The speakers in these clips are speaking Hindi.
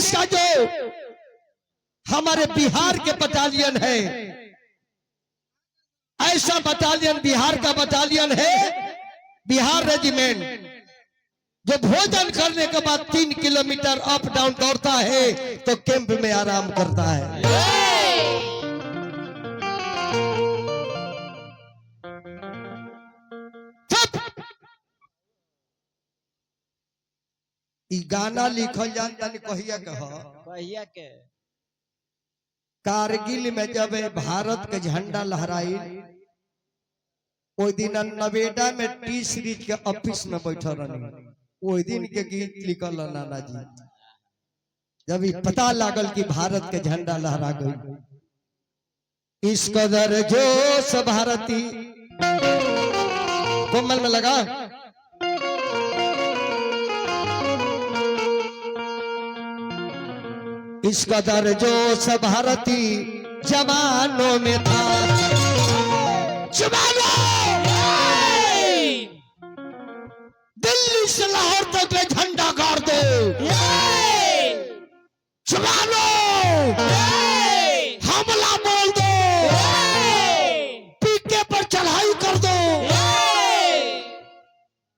देश का जो हमारे बिहार के बटालियन है, ऐसा बटालियन बिहार का बटालियन है, बिहार रेजिमेंट, जो भोजन करने के बाद 3 किलोमीटर अप डाउन दौड़ता है तो कैंप में आराम करता है। गाना लिखल जानता नहीं कहिया के कारगिल में जब भारत के झंडा लहराई, ओई दिन नवेदा में टी सीरीज के ऑफिस में बैठल रही, ओई दिन के गीत लिखल नाना जी। जब ये पता लागल कि भारत के झंडा लहरा गई, इस कदर जोश भारती कोमल में लगा, इस कदर जोश भारती जवानों में था। दिल्ली से लाहौर तक ले झंडा गाड़ दो, जवानों हमला बोल दो, पीके पर चढ़ाई कर दो।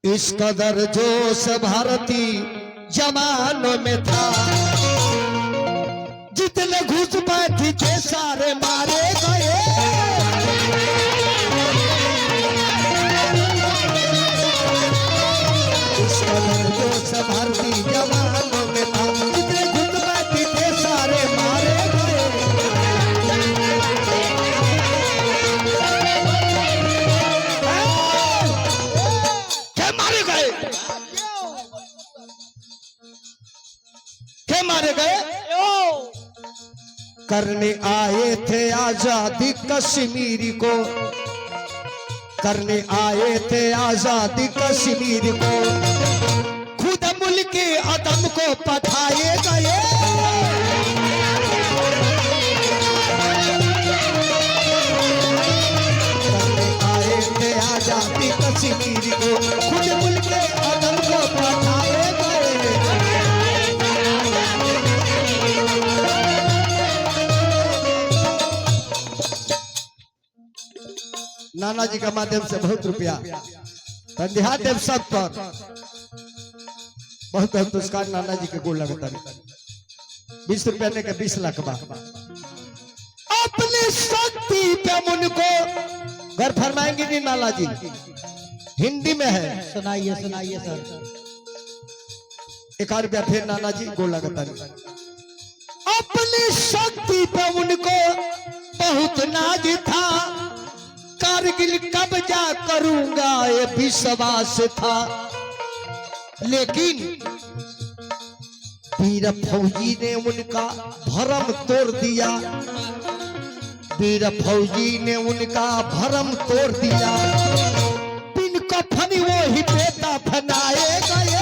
इस कदर जोश भारती जवानों में था, जितने घुसपैठी थे सारे मारे गए। भारती जवानों में था, जितने घुसपैठी थे सारे मारे गए। क्या मारे गए, क्या मारे गए? करने आए थे आजादी कश्मीर को, करने आए थे आजादी कश्मीर को, खुद मुल्क के अदम को पठाए गए। करने आए थे आजादी कश्मीर को, खुद मुल्क के अदम को पठाए गए। नाना जी का माध्यम से बहुत रुपया ध्यान देव सब पर बहुत बहुत पुरस्कार नाना जी के गोल लगता है। 20 रुपया ने के 20 लाख बार अपनी शक्ति पे उनको घर फरमाएंगे नहीं नाना जी, हिंदी में है, सुनाइए सुनाइए सर। 1 रुपया फिर नाना जी गोल लगता है। अपनी शक्ति पे उनको बहुत नाज था, कारगिल कब्जा करूंगा ये विश्वास था, लेकिन वीर फौजी ने उनका भरम तोड़ दिया, वीर फौजी ने उनका भरम तोड़ दिया। बिन कफन वो ही बेटा फनाए गए।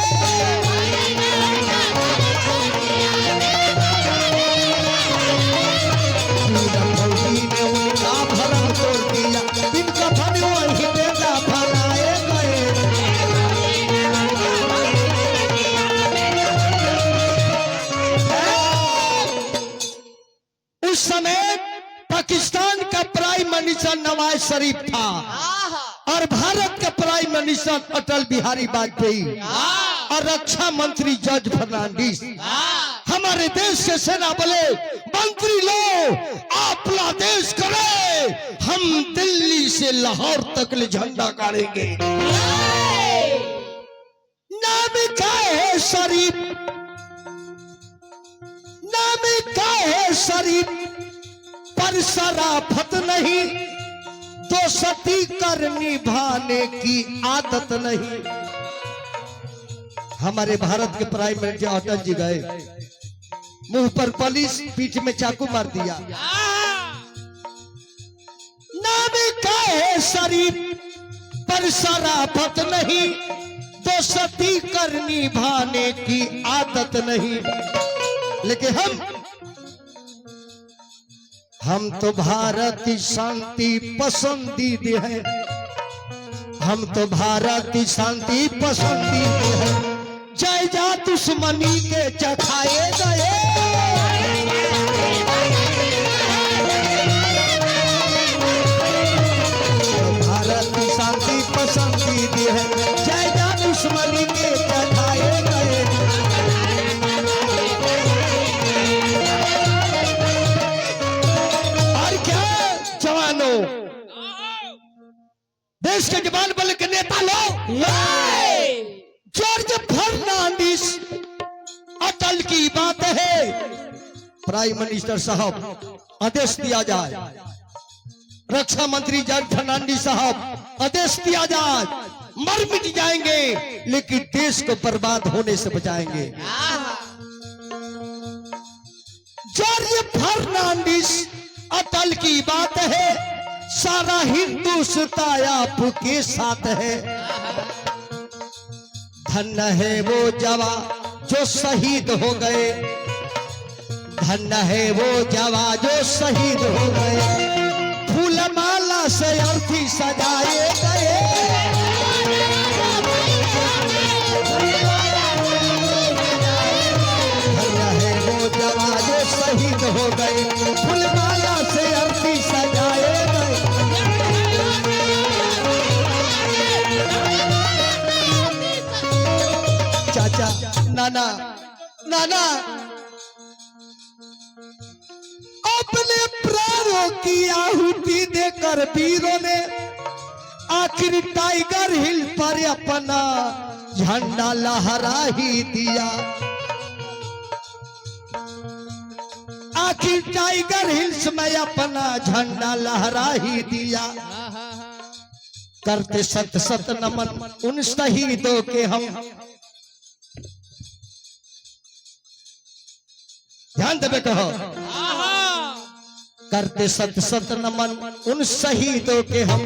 वीर फौजी ने उनका भरम तोड़ दिया, बिन कफन वो ही बेटा फनाए गए। उस समय पाकिस्तान का प्राइम मिनिस्टर नवाज शरीफ था और भारत का प्राइम मिनिस्टर अटल बिहारी वाजपेयी और रक्षा मंत्री जॉर्ज फर्नांडिस। हमारे देश के सेना बले मंत्री लोग अपना देश करे, हम दिल्ली से लाहौर तक ले झंडा गाड़ेंगे। नाम क्या है शरीफ, नाम क्या है शरीफ, पर शराफत नहीं, दोस्ती कर निभाने की आदत नहीं। हमारे भारत के प्राइम मिनिस्टर अटल जी गए, मुंह पर पुलिस, पीठ में चाकू मार दिया। नाम क्या है शरीफ, पर शराफत नहीं, दोस्ती कर निभाने की आदत नहीं। लेकिन हम तो भारतीय शांति पसंदीदे हैं, हम तो भारतीय शांति पसंदीदे हैं। जय जा दुश्मनी के चखाए गए। देश के जवान बल के नेता लोग, जॉर्ज फर्नांडिस, अटल की बात है। प्राइम मिनिस्टर साहब आदेश दिया जाए, रक्षा मंत्री जॉर्ज फर्नांडिस साहब आदेश दिया जाए, मर मिट जाएंगे लेकिन देश को बर्बाद होने से बचाएंगे। जॉर्ज फर्नांडिस, अटल की बात है, सारा हिंदुस्तान आपके साथ है। धन्य है वो जवान जो शहीद हो गए, धन्य है वो जवान जो शहीद हो गए, फूलमाला से अर्थी सजाए गए। धन्य है वो जवान जो शहीद हो गए, फूलमाला से अर्थी सजाए गए। चाचा, नाना, नाना, अपने प्राणों की आहुति देकर वीरों ने आखिर टाइगर हिल पर अपना झंडा लहरा ही दिया। आखिर टाइगर हिल्स में अपना झंडा लहरा ही दिया। करते सत सत नमन उन शहीदों के हम, ध्यान देवे कहो, करते सत सत नमन उन शहीदों के हम,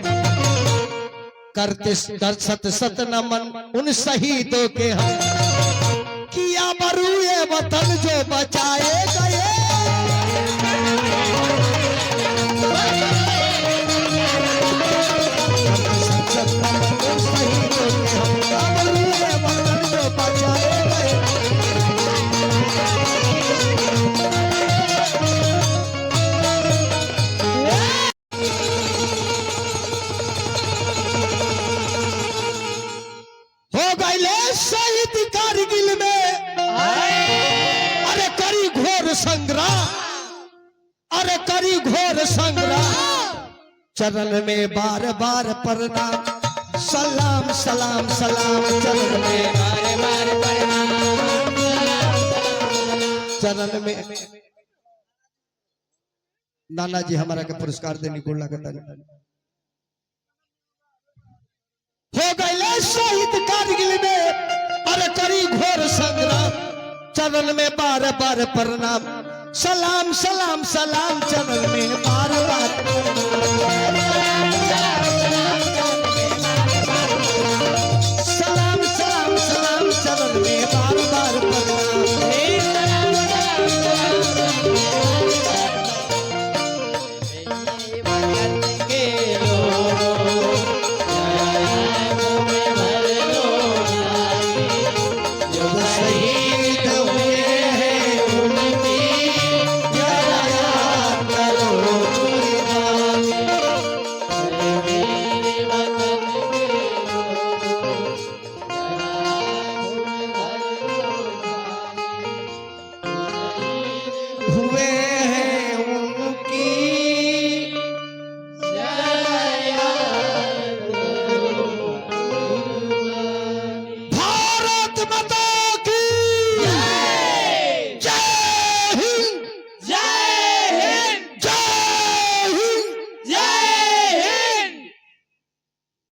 करते सत सत नमन उन शहीदों के हम, किया बरूए वतन जो बचाए गए। सत सत नमन उन शहीदों के हम, किया बरूए वतन जो बचाए गए। शहीद कारगिल में अरे करी घोर संग्राम, अरे करी घोर संग्राम, चरण में बार बार प्रणाम, सलाम सलाम सलाम, चरण में बार बार प्रणाम, चरण में। नाना जी हमारा के पुरस्कार देने को लगता हो गए शहीद कारगिल में, अरे करी घोर संग्राम, चरण में बार बार प्रणाम, सलाम सलाम सलाम, चरण में बार बार सलाम सलाम सलाम, चरण में बार बार प्रणाम। भारत माता